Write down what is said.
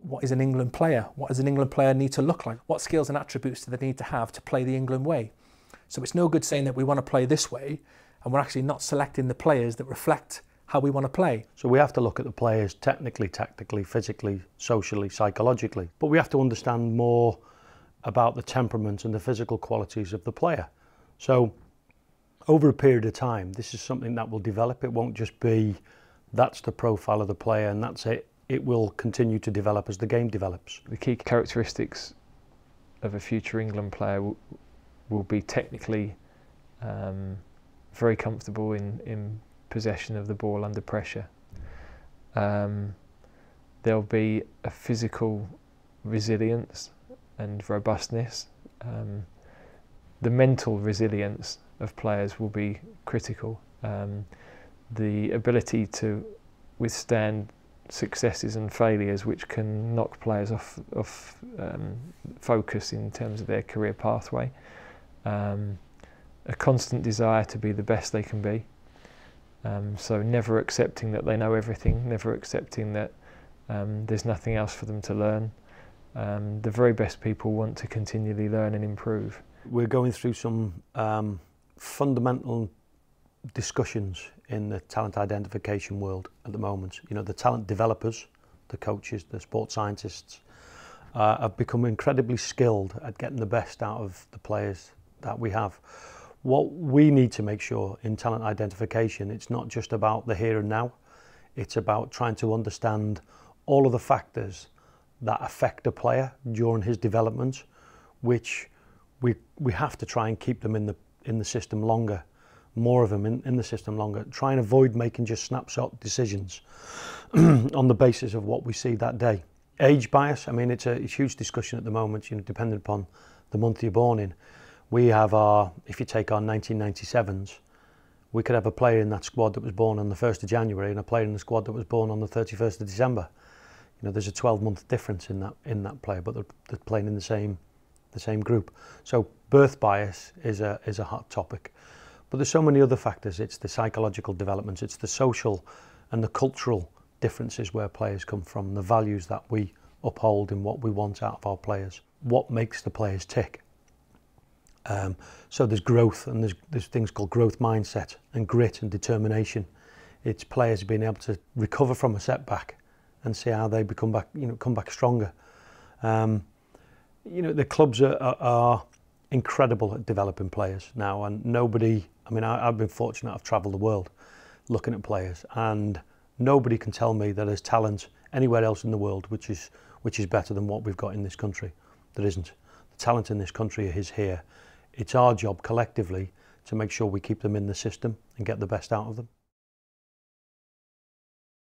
What is an England player? What does an England player need to look like? What skills and attributes do they need to have to play the England way? So it's no good saying that we want to play this way and we're actually not selecting the players that reflect how we want to play. So we have to look at the players technically, tactically, physically, socially, psychologically. But we have to understand more about the temperament and the physical qualities of the player. So over a period of time, this is something that will develop. It won't just be, that's the profile of the player and that's it. It will continue to develop as the game develops. The key characteristics of a future England player will be technically very comfortable in possession of the ball under pressure. There'll be a physical resilience and robustness. The mental resilience of players will be critical. The ability to withstand successes and failures which can knock players off focus in terms of their career pathway. A constant desire to be the best they can be. So never accepting that they know everything, never accepting that there's nothing else for them to learn. The very best people want to continually learn and improve. We're going through some fundamental discussions in the talent identification world at the moment. You know, the talent developers, the coaches, the sports scientists have become incredibly skilled at getting the best out of the players that we have. What we need to make sure in talent identification, it's not just about the here and now, it's about trying to understand all of the factors that affect a player during his development, which we have to try and keep them in the system longer, more of them in the system longer. Try and avoid making just snapshot decisions on the basis of what we see that day. Age bias, I mean, it's a huge discussion at the moment, you know, depending upon the month you're born in. We have if you take our 1997s, we could have a player in that squad that was born on the 1st of January and a player in the squad that was born on the 31st of December. You know, there's a 12-month difference in that player, but they're playing in the same group. So birth bias is a hot topic. But there's so many other factors. It's the psychological developments, it's the social and the cultural differences where players come from, the values that we uphold and what we want out of our players. What makes the players tick? So there's growth, and there's things called growth mindset and grit and determination. It's players being able to recover from a setback and see how they come back stronger. You know, the clubs are incredible at developing players now, and nobody, I mean, I've been fortunate, I've travelled the world looking at players, and nobody can tell me that there's talent anywhere else in the world which is better than what we've got in this country. There isn't. The talent in this country is here. It's our job collectively to make sure we keep them in the system and get the best out of them.